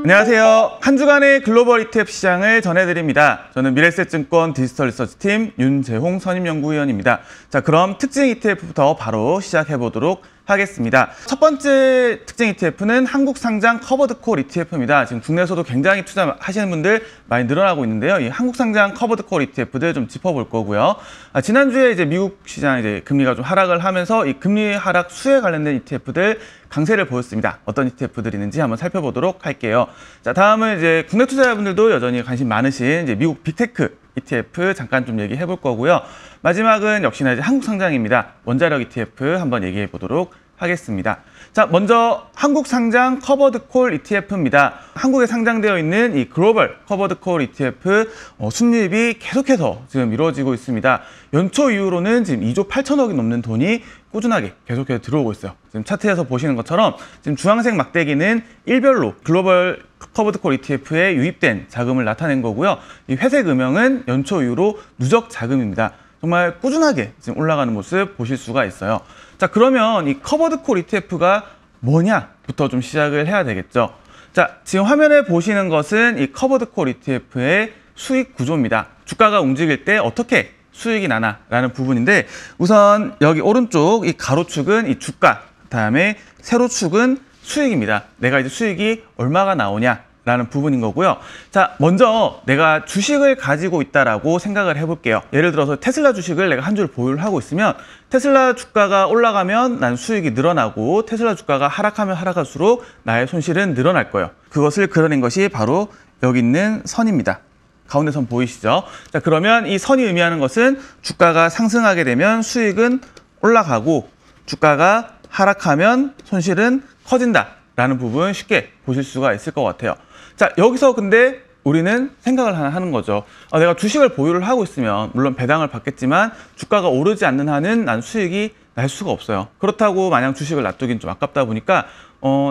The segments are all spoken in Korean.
안녕하세요. 한 주간의 글로벌 ETF 시장을 전해드립니다. 저는 미래에셋증권 디지털 리서치팀 윤재홍 선임연구위원입니다. 자, 그럼 특징 ETF부터 바로 시작해보도록 하겠습니다. 첫 번째 특징 ETF는 한국 상장 커버드콜 ETF입니다. 지금 국내에서도 굉장히 투자하시는 분들 많이 늘어나고 있는데요. 이 한국 상장 커버드콜 ETF들 좀 짚어볼 거고요. 지난주에 이제 미국 시장 이제 금리가 좀 하락을 하면서 이 금리 하락 수에 관련된 ETF들 강세를 보였습니다. 어떤 ETF들이 있는지 한번 살펴보도록 할게요. 자, 다음은 이제 국내 투자자분들도 여전히 관심 많으신 이제 미국 빅테크 ETF 잠깐 좀 얘기해 볼 거고요. 마지막은 역시나 이제 한국 상장입니다. 원자력 ETF 한번 얘기해 보도록 하겠습니다. 자, 먼저 한국 상장 커버드콜 ETF입니다. 한국에 상장되어 있는 이 글로벌 커버드콜 ETF 순이익이 계속해서 지금 이루어지고 있습니다. 연초 이후로는 지금 2조 8천억이 넘는 돈이 꾸준하게 계속해서 들어오고 있어요. 지금 차트에서 보시는 것처럼 지금 주황색 막대기는 일별로 글로벌 커버드콜 ETF에 유입된 자금을 나타낸 거고요. 이 회색 음영은 연초 이후로 누적 자금입니다. 정말 꾸준하게 지금 올라가는 모습 보실 수가 있어요. 자, 그러면 이 커버드콜 ETF가 뭐냐부터 좀 시작을 해야 되겠죠. 자, 지금 화면에 보시는 것은 이 커버드콜 ETF의 수익 구조입니다. 주가가 움직일 때 어떻게 수익이 나나라는 부분인데, 우선 여기 오른쪽 이 가로축은 이 주가, 다음에 세로축은 수익입니다. 내가 이제 수익이 얼마가 나오냐라는 부분인 거고요. 자, 먼저 내가 주식을 가지고 있다라고 생각을 해볼게요. 예를 들어서 테슬라 주식을 내가 한 줄 보유를 하고 있으면 테슬라 주가가 올라가면 난 수익이 늘어나고 테슬라 주가가 하락하면 하락할수록 나의 손실은 늘어날 거예요. 그것을 그려낸 것이 바로 여기 있는 선입니다. 가운데 선 보이시죠? 자, 그러면 이 선이 의미하는 것은 주가가 상승하게 되면 수익은 올라가고 주가가 하락하면 손실은 커진다라는 부분 쉽게 보실 수가 있을 것 같아요. 자, 여기서 근데 우리는 생각을 하는 거죠. 내가 주식을 보유를 하고 있으면 물론 배당을 받겠지만 주가가 오르지 않는 한은 난 수익이 날 수가 없어요. 그렇다고 마냥 주식을 놔두긴 좀 아깝다 보니까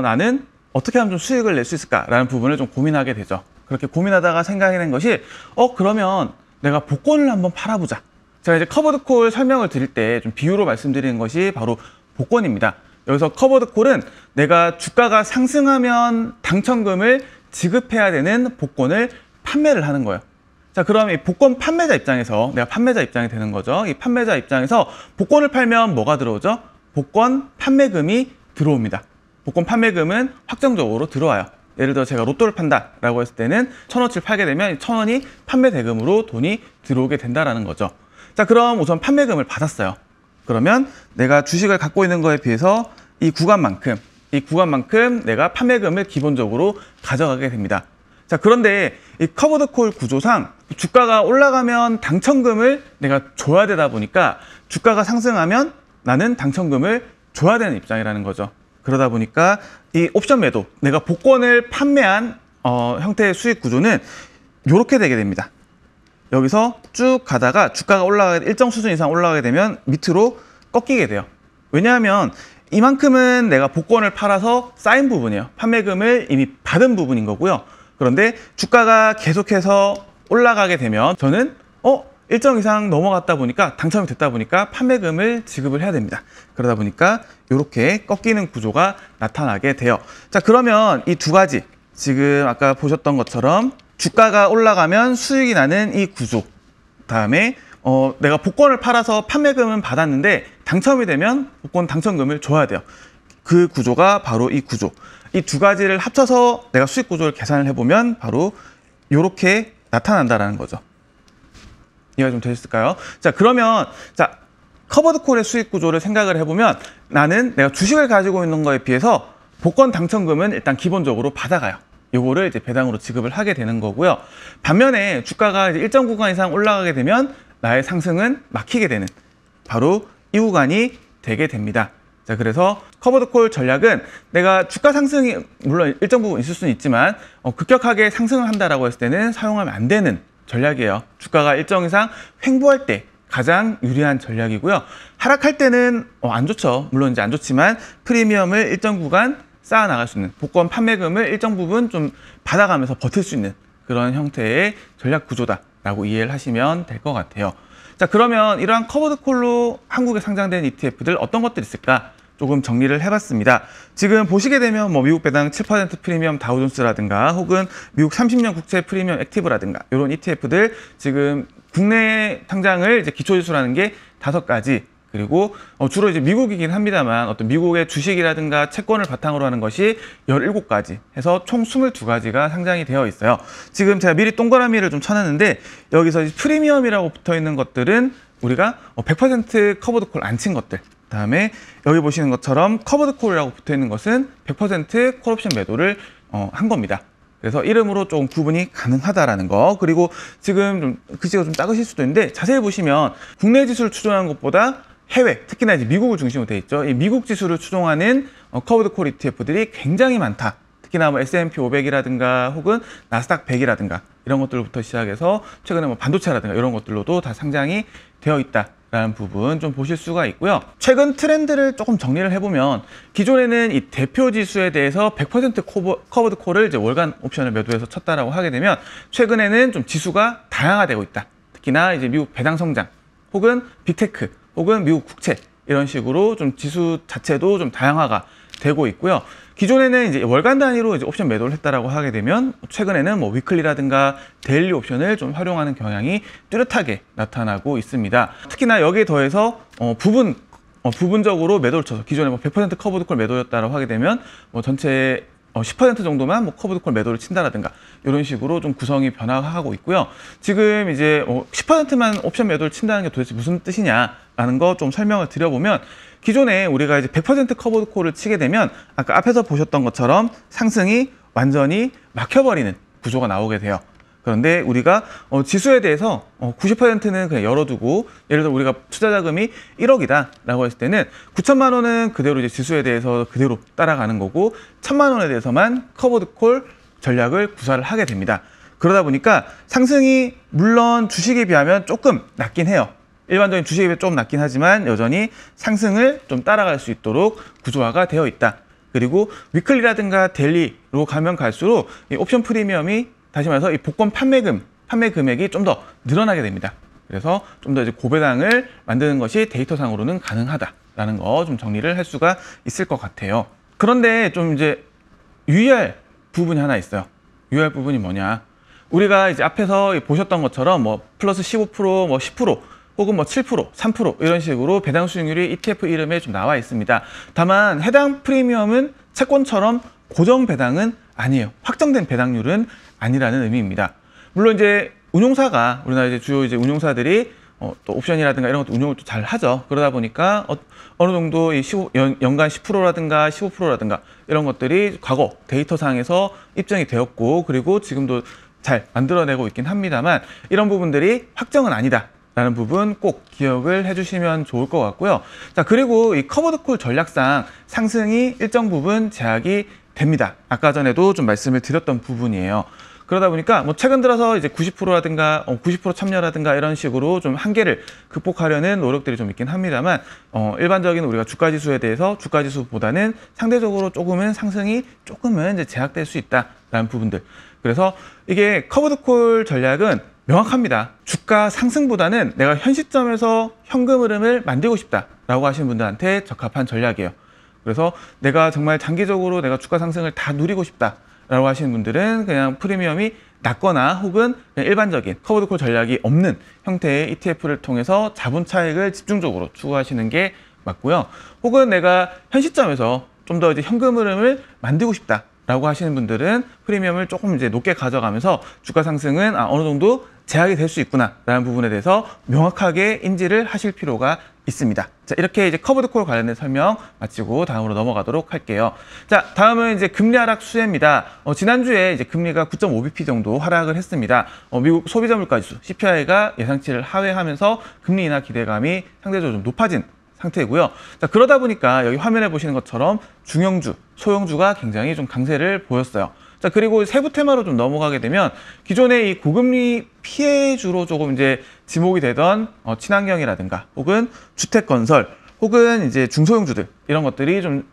나는 어떻게 하면 좀 수익을 낼 수 있을까라는 부분을 좀 고민하게 되죠. 그렇게 고민하다가 생각해낸 것이 그러면 내가 복권을 한번 팔아보자. 제가 이제 커버드콜 설명을 드릴 때 좀 비유로 말씀드리는 것이 바로 복권입니다. 여기서 커버드콜은 내가 주가가 상승하면 당첨금을 지급해야 되는 복권을 판매를 하는 거예요. 자, 그럼 이 복권 판매자 입장에서 내가 판매자 입장이 되는 거죠. 이 판매자 입장에서 복권을 팔면 뭐가 들어오죠? 복권 판매금이 들어옵니다. 복권 판매금은 확정적으로 들어와요. 예를 들어 제가 로또를 판다라고 했을 때는 1,000원치를 팔게 되면 1,000원이 판매 대금으로 돈이 들어오게 된다라는 거죠. 자, 그럼 우선 판매금을 받았어요. 그러면 내가 주식을 갖고 있는 거에 비해서 이 구간만큼 내가 판매금을 기본적으로 가져가게 됩니다. 자, 그런데 이 커버드콜 구조상 주가가 올라가면 당첨금을 내가 줘야 되다 보니까 주가가 상승하면 나는 당첨금을 줘야 되는 입장이라는 거죠. 그러다 보니까 이 옵션 매도, 내가 복권을 판매한 형태의 수익 구조는 이렇게 되게 됩니다. 여기서 쭉 가다가 주가가 일정 수준 이상 올라가게 되면 밑으로 꺾이게 돼요. 왜냐하면 이만큼은 내가 복권을 팔아서 쌓인 부분이에요. 판매금을 이미 받은 부분인 거고요. 그런데 주가가 계속해서 올라가게 되면 저는 일정 이상 넘어갔다 보니까 당첨이 됐다 보니까 판매금을 지급을 해야 됩니다. 그러다 보니까 이렇게 꺾이는 구조가 나타나게 돼요. 자, 그러면 이 두 가지 지금 아까 보셨던 것처럼 주가가 올라가면 수익이 나는 이 구조, 다음에 내가 복권을 팔아서 판매금은 받았는데 당첨이 되면 복권 당첨금을 줘야 돼요. 그 구조가 바로 이 구조. 이 두 가지를 합쳐서 내가 수익 구조를 계산을 해보면 바로 이렇게 나타난다라는 거죠. 이해가 좀 되셨을까요? 자, 그러면 커버드콜의 수익 구조를 생각을 해보면 나는 내가 주식을 가지고 있는 거에 비해서 복권 당첨금은 일단 기본적으로 받아가요. 요거를 이제 배당으로 지급을 하게 되는 거고요. 반면에 주가가 이제 일정 구간 이상 올라가게 되면 나의 상승은 막히게 되는 바로 이 구간이 되게 됩니다. 자, 그래서 커버드콜 전략은 내가 주가 상승이 물론 일정 부분 있을 수는 있지만 급격하게 상승을 한다라고 했을 때는 사용하면 안 되는 전략이에요. 주가가 일정 이상 횡보할 때 가장 유리한 전략이고요. 하락할 때는 안 좋죠. 물론 이제 안 좋지만 프리미엄을 일정 구간 쌓아 나갈 수 있는, 복권 판매금을 일정 부분 좀 받아가면서 버틸 수 있는 그런 형태의 전략 구조다라고 이해를 하시면 될 것 같아요. 자, 그러면 이러한 커버드콜로 한국에 상장된 ETF들 어떤 것들이 있을까? 조금 정리를 해봤습니다. 지금 보시게 되면 뭐 미국 배당 7% 프리미엄 다우존스라든가 혹은 미국 30년 국채 프리미엄 액티브라든가 이런 ETF들 지금 국내 상장을 이제 기초지수라는 게 5가지, 그리고 주로 이제 미국이긴 합니다만 어떤 미국의 주식이라든가 채권을 바탕으로 하는 것이 17가지 해서 총 22가지가 상장이 되어 있어요. 지금 제가 미리 동그라미를 좀 쳐놨는데 여기서 프리미엄이라고 붙어 있는 것들은 우리가 100% 커버드 콜 안 친 것들, 그다음에 여기 보시는 것처럼 커버드 콜이라고 붙어 있는 것은 100% 콜옵션 매도를 한 겁니다. 그래서 이름으로 좀 구분이 가능하다라는 거. 그리고 지금 좀 글씨가 좀 작으실 수도 있는데 자세히 보시면 국내 지수를 추종하는 것보다 해외, 특히나 이제 미국을 중심으로 되어 있죠. 이 미국 지수를 추종하는 커버드 콜 ETF들이 굉장히 많다. 특히나 뭐 S&P 500이라든가 혹은 나스닥 100이라든가 이런 것들부터 시작해서 최근에 뭐 반도체라든가 이런 것들로도 다 상장이 되어 있다라는 부분 좀 보실 수가 있고요. 최근 트렌드를 조금 정리를 해보면 기존에는 이 대표 지수에 대해서 100% 커버드 콜을 이제 월간 옵션을 매도해서 쳤다라고 하게 되면 최근에는 좀 지수가 다양화되고 있다. 특히나 이제 미국 배당 성장 혹은 빅테크 혹은 미국 국채 이런 식으로 좀 지수 자체도 좀 다양화가 되고 있고요. 기존에는 이제 월간 단위로 이제 옵션 매도를 했다라고 하게 되면 최근에는 뭐 위클리라든가 데일리 옵션을 좀 활용하는 경향이 뚜렷하게 나타나고 있습니다. 특히나 여기에 더해서 부분적으로 매도를 쳐서 기존에 뭐 100% 커버드 콜 매도였다라고 하게 되면 뭐 전체 10% 정도만 뭐 커버드 콜 매도를 친다라든가 이런 식으로 좀 구성이 변화하고 있고요. 지금 이제 10%만 옵션 매도를 친다는 게 도대체 무슨 뜻이냐라는 거 좀 설명을 드려보면 기존에 우리가 이제 100% 커버드 콜을 치게 되면 아까 앞에서 보셨던 것처럼 상승이 완전히 막혀버리는 구조가 나오게 돼요. 그런데 우리가 지수에 대해서 90%는 그냥 열어두고 예를 들어 우리가 투자 자금이 1억이다 라고 했을 때는 9천만 원은 그대로 이제 지수에 대해서 그대로 따라가는 거고 1,000만 원에 대해서만 커버드 콜 전략을 구사를 하게 됩니다. 그러다 보니까 상승이 물론 주식에 비하면 조금 낮긴 해요. 일반적인 주식에 비해 좀 낮긴 하지만 여전히 상승을 좀 따라갈 수 있도록 구조화가 되어 있다. 그리고 위클리라든가 데일리로 가면 갈수록 이 옵션 프리미엄이 다시 말해서 이 복권 판매 금액이 좀 더 늘어나게 됩니다. 그래서 좀 더 이제 고배당을 만드는 것이 데이터상으로는 가능하다라는 거 좀 정리를 할 수가 있을 것 같아요. 그런데 좀 이제 유의할 부분이 하나 있어요. 유의할 부분이 뭐냐? 우리가 이제 앞에서 보셨던 것처럼 뭐 플러스 15%, 뭐 10%, 혹은 뭐 7%, 3% 이런 식으로 배당 수익률이 ETF 이름에 좀 나와 있습니다. 다만 해당 프리미엄은 채권처럼 고정 배당은 아니에요. 확정된 배당률은 아니라는 의미입니다. 물론 이제 운용사가 우리나라 이제 주요 이제 운용사들이 또 옵션이라든가 이런 것도 운용을 또 잘 하죠. 그러다 보니까 어느 정도 이 연간 10%라든가 15%라든가 이런 것들이 과거 데이터상에서 입증이 되었고 그리고 지금도 잘 만들어내고 있긴 합니다만 이런 부분들이 확정은 아니다. 라는 부분 꼭 기억을 해주시면 좋을 것 같고요. 자, 그리고 이 커버드 콜 전략상 상승이 일정 부분 제약이 됩니다. 아까 전에도 좀 말씀을 드렸던 부분이에요. 그러다 보니까 뭐 최근 들어서 이제 90%라든가 90% 참여라든가 이런 식으로 좀 한계를 극복하려는 노력들이 좀 있긴 합니다만 일반적인 우리가 주가 지수에 대해서 주가 지수보다는 상대적으로 조금은 상승이 조금은 이제 제약될 수 있다라는 부분들. 그래서 이게 커버드 콜 전략은 명확합니다. 주가 상승보다는 내가 현 시점에서 현금 흐름을 만들고 싶다라고 하시는 분들한테 적합한 전략이에요. 그래서 내가 정말 장기적으로 내가 주가 상승을 다 누리고 싶다라고 하시는 분들은 그냥 프리미엄이 낮거나 혹은 그냥 일반적인 커버드 콜 전략이 없는 형태의 ETF를 통해서 자본 차익을 집중적으로 추구하시는 게 맞고요. 혹은 내가 현 시점에서 좀 더 이제 현금 흐름을 만들고 싶다라고 하시는 분들은 프리미엄을 조금 이제 높게 가져가면서 주가 상승은 어느 정도 제약이 될 수 있구나라는 부분에 대해서 명확하게 인지를 하실 필요가 있습니다. 자, 이렇게 이제 커버드 콜 관련된 설명 마치고 다음으로 넘어가도록 할게요. 자, 다음은 이제 금리 하락 수혜입니다. 지난주에 이제 금리가 9.5bp 정도 하락을 했습니다. 미국 소비자 물가 지수 CPI가 예상치를 하회하면서 금리 인하 기대감이 상대적으로 좀 높아진 상태고요. 자, 그러다 보니까 여기 화면에 보시는 것처럼 중형주, 소형주가 굉장히 좀 강세를 보였어요. 자, 그리고 세부 테마로 좀 넘어가게 되면 기존의 이 고금리 피해주로 조금 이제 지목이 되던 친환경이라든가 혹은 주택건설 혹은 이제 중소형주들 이런 것들이 좀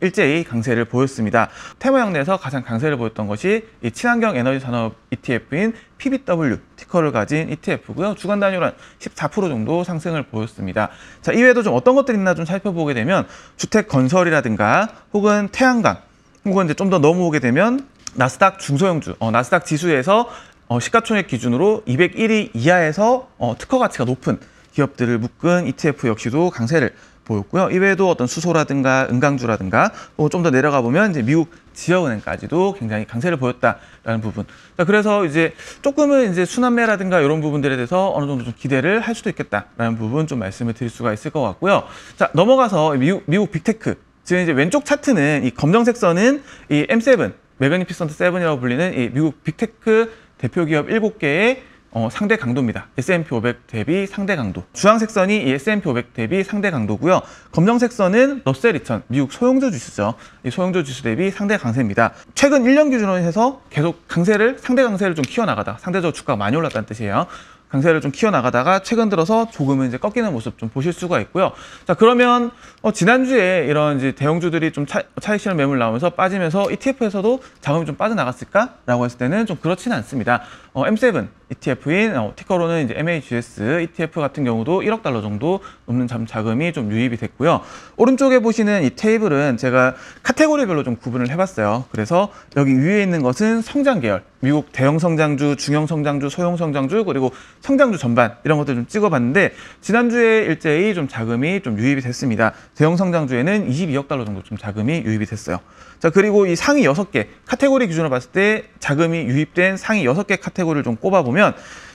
일제히 강세를 보였습니다. 테마 영내에서 가장 강세를 보였던 것이 이 친환경 에너지 산업 ETF인 PBW 티커를 가진 ETF고요. 주간 단위로 한 14% 정도 상승을 보였습니다. 자, 이외에도 좀 어떤 것들이 있나 좀 살펴보게 되면 주택 건설이라든가 혹은 태양광 혹은 이제 좀 더 넘어오게 되면 나스닥 중소형주, 나스닥 지수에서 시가총액 기준으로 201위 이하에서 특허 가치가 높은 기업들을 묶은 ETF 역시도 강세를 보였고요. 이외에도 어떤 수소라든가 은강주라든가 좀 더 내려가 보면 이제 미국 지역은행까지도 굉장히 강세를 보였다라는 부분. 자, 그래서 이제 조금은 이제 순환매라든가 이런 부분들에 대해서 어느 정도 좀 기대를 할 수도 있겠다라는 부분 좀 말씀을 드릴 수가 있을 것 같고요. 자, 넘어가서 미국 빅테크. 지금 이제 왼쪽 차트는 이 검정색 선은 이 M7, 매그니피선트 7이라고 불리는 이 미국 빅테크 대표 기업 7개의 상대 강도입니다. S&P 500 대비 상대 강도. 주황색 선이 이 S&P 500 대비 상대 강도고요. 검정색 선은 러셀 2000, 미국 소형주 지수죠. 이 소형주 지수 대비 상대 강세입니다. 최근 1년 기준으로 해서 계속 상대 강세를 좀 키워나가다. 상대적으로 주가가 많이 올랐다는 뜻이에요. 강세를 좀 키워나가다가 최근 들어서 조금은 이제 꺾이는 모습 좀 보실 수가 있고요. 자, 그러면 지난주에 이런 이제 대형주들이 좀 차익 실현 매물 나오면서 빠지면서 ETF에서도 자금이 좀 빠져나갔을까라고 했을 때는 좀 그렇지는 않습니다. M7 ETF인 티커로는 이제 MAGS ETF 같은 경우도 1억 달러 정도 넘는 자금이 좀 유입이 됐고요. 오른쪽에 보시는 이 테이블은 제가 카테고리별로 좀 구분을 해봤어요. 그래서 여기 위에 있는 것은 성장 계열, 미국 대형 성장주, 중형 성장주, 소형 성장주, 그리고 성장주 전반 이런 것들 좀 찍어봤는데 지난주에 일제히 좀 자금이 좀 유입이 됐습니다. 대형 성장주에는 22억 달러 정도 좀 자금이 유입이 됐어요. 자, 그리고 이 상위 6개 카테고리 기준으로 봤을 때 자금이 유입된 상위 6개 카테고리를 좀 꼽아보면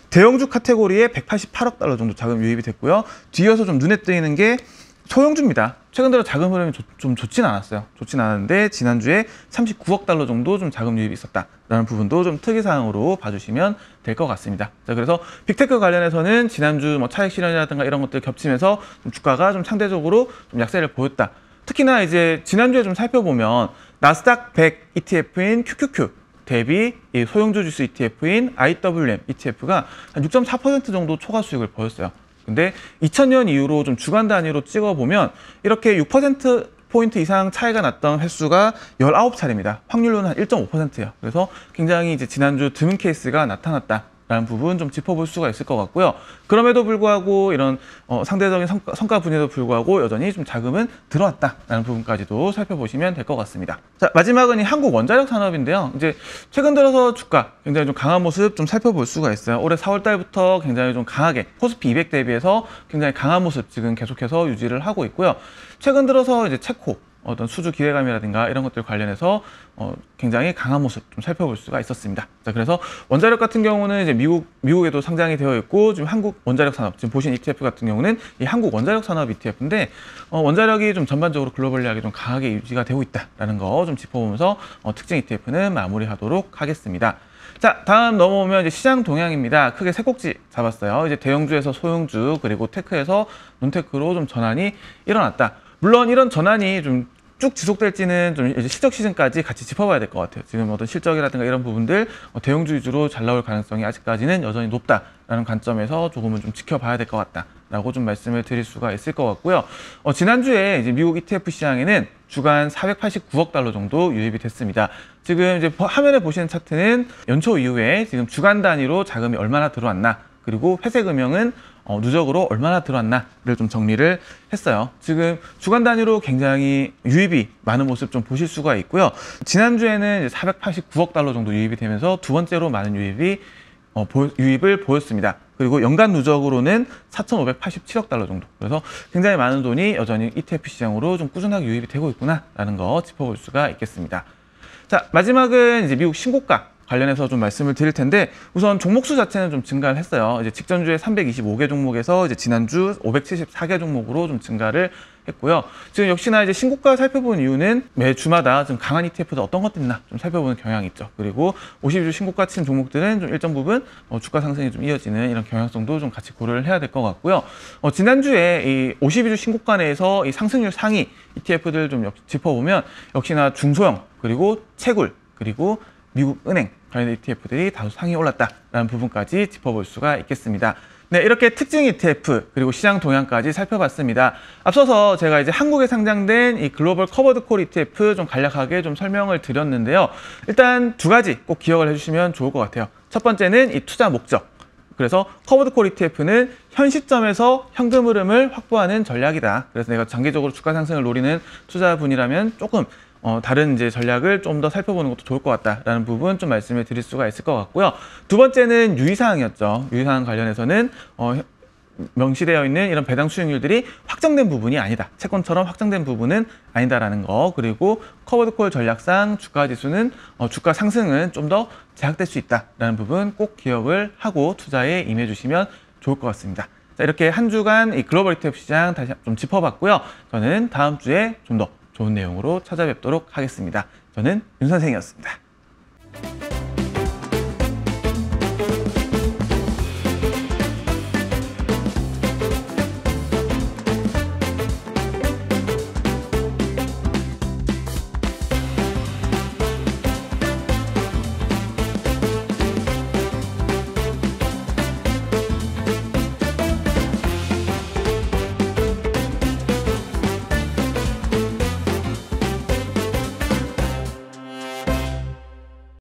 대형주 카테고리에 188억 달러 정도 자금 유입이 됐고요. 뒤이어서 좀 눈에 띄는 게 소형주입니다. 최근 들어 자금 흐름이 좀 좋진 않았어요. 좋진 않았는데 지난주에 39억 달러 정도 좀 자금 유입이 있었다라는 부분도 좀 특이사항으로 봐주시면 될 것 같습니다. 자, 그래서 빅테크 관련해서는 지난주 뭐 차익 실현이라든가 이런 것들 겹치면서 좀 주가가 좀 상대적으로 좀 약세를 보였다. 특히나 이제 지난주에 좀 살펴보면 나스닥 100 ETF인 QQQ 대비 이 소형주 지수 ETF인 IWM ETF가 한 6.4% 정도 초과 수익을 보였어요. 근데 2000년 이후로 좀 주간 단위로 찍어보면 이렇게 6%포인트 이상 차이가 났던 횟수가 19차례입니다. 확률로는 한 1.5%예요. 그래서 굉장히 이제 지난주 드문 케이스가 나타났다라는 부분 좀 짚어볼 수가 있을 것 같고요. 그럼에도 불구하고 이런 상대적인 성과 분야에도 불구하고 여전히 좀 자금은 들어왔다라는 부분까지도 살펴보시면 될 것 같습니다. 자, 마지막은 이 한국 원자력 산업인데요. 이제 최근 들어서 주가 굉장히 좀 강한 모습 좀 살펴볼 수가 있어요. 올해 4월 달부터 굉장히 좀 강하게 코스피 200 대비해서 굉장히 강한 모습 지금 계속해서 유지를 하고 있고요. 최근 들어서 이제 체코 어떤 수주 기대감이라든가 이런 것들 관련해서 굉장히 강한 모습 좀 살펴볼 수가 있었습니다. 자, 그래서 원자력 같은 경우는 이제 미국에도 상장이 되어 있고 지금 한국 원자력 산업 지금 보신 ETF 같은 경우는 이 한국 원자력 산업 ETF인데 원자력이 좀 전반적으로 글로벌리하게 좀 강하게 유지가 되고 있다라는 거 좀 짚어보면서 특징 ETF는 마무리하도록 하겠습니다. 자, 다음 넘어오면 이제 시장 동향입니다. 크게 세 꼭지 잡았어요. 이제 대형주에서 소형주 그리고 테크에서 논테크로 좀 전환이 일어났다. 물론 이런 전환이 좀 쭉 지속될지는 좀 이제 실적 시즌까지 같이 짚어봐야 될 것 같아요. 지금 어떤 실적이라든가 이런 부분들 대형주 위주로 잘 나올 가능성이 아직까지는 여전히 높다라는 관점에서 조금은 좀 지켜봐야 될 것 같다라고 좀 말씀을 드릴 수가 있을 것 같고요. 지난주에 이제 미국 ETF 시장에는 주간 489억 달러 정도 유입이 됐습니다. 지금 이제 화면에 보시는 차트는 연초 이후에 지금 주간 단위로 자금이 얼마나 들어왔나 그리고 회색 음영은 누적으로 얼마나 들어왔나를 좀 정리를 했어요. 지금 주간 단위로 굉장히 유입이 많은 모습 좀 보실 수가 있고요. 지난주에는 489억 달러 정도 유입이 되면서 두 번째로 많은 유입을 보였습니다. 그리고 연간 누적으로는 4,587억 달러 정도. 그래서 굉장히 많은 돈이 여전히 ETF 시장으로 좀 꾸준하게 유입이 되고 있구나라는 거 짚어볼 수가 있겠습니다. 자, 마지막은 이제 미국 신고가 관련해서 좀 말씀을 드릴 텐데 우선 종목수 자체는 좀 증가를 했어요. 이제 직전주에 325개 종목에서 이제 지난주 574개 종목으로 좀 증가를 했고요. 지금 역시나 이제 신고가 살펴보는 이유는 매 주마다 좀 강한 ETF도 어떤 것들이 있나 좀 살펴보는 경향이 있죠. 그리고 52주 신고가 친 종목들은 좀 일정 부분 주가 상승이 좀 이어지는 이런 경향성도 좀 같이 고려를 해야 될 것 같고요. 지난주에 이 52주 신고가 내에서 이 상승률 상위 ETF들 좀 짚어보면 역시나 중소형 그리고 채굴 그리고 미국 은행 관련 ETF들이 다소 상위 올랐다라는 부분까지 짚어볼 수가 있겠습니다. 네, 이렇게 특징 ETF 그리고 시장 동향까지 살펴봤습니다. 앞서서 제가 이제 한국에 상장된 이 글로벌 커버드 콜 ETF 좀 간략하게 좀 설명을 드렸는데요. 일단 두 가지 꼭 기억을 해주시면 좋을 것 같아요. 첫 번째는 이 투자 목적. 그래서 커버드 콜 ETF는 현 시점에서 현금 흐름을 확보하는 전략이다. 그래서 내가 장기적으로 주가 상승을 노리는 투자분이라면 조금 다른 이제 전략을 좀 더 살펴보는 것도 좋을 것 같다라는 부분 좀 말씀을 드릴 수가 있을 것 같고요. 두 번째는 유의사항이었죠. 유의사항 관련해서는 명시되어 있는 이런 배당 수익률들이 확정된 부분이 아니다. 채권처럼 확정된 부분은 아니다라는 거. 그리고 커버드 콜 전략상 주가 지수는 주가 상승은 좀 더 제약될 수 있다라는 부분 꼭 기억을 하고 투자에 임해 주시면 좋을 것 같습니다. 자, 이렇게 한 주간 이 글로벌 ETF 시장 다시 좀 짚어봤고요. 저는 다음 주에 좀 더 좋은 내용으로 찾아뵙도록 하겠습니다. 저는 윤 선생이었습니다.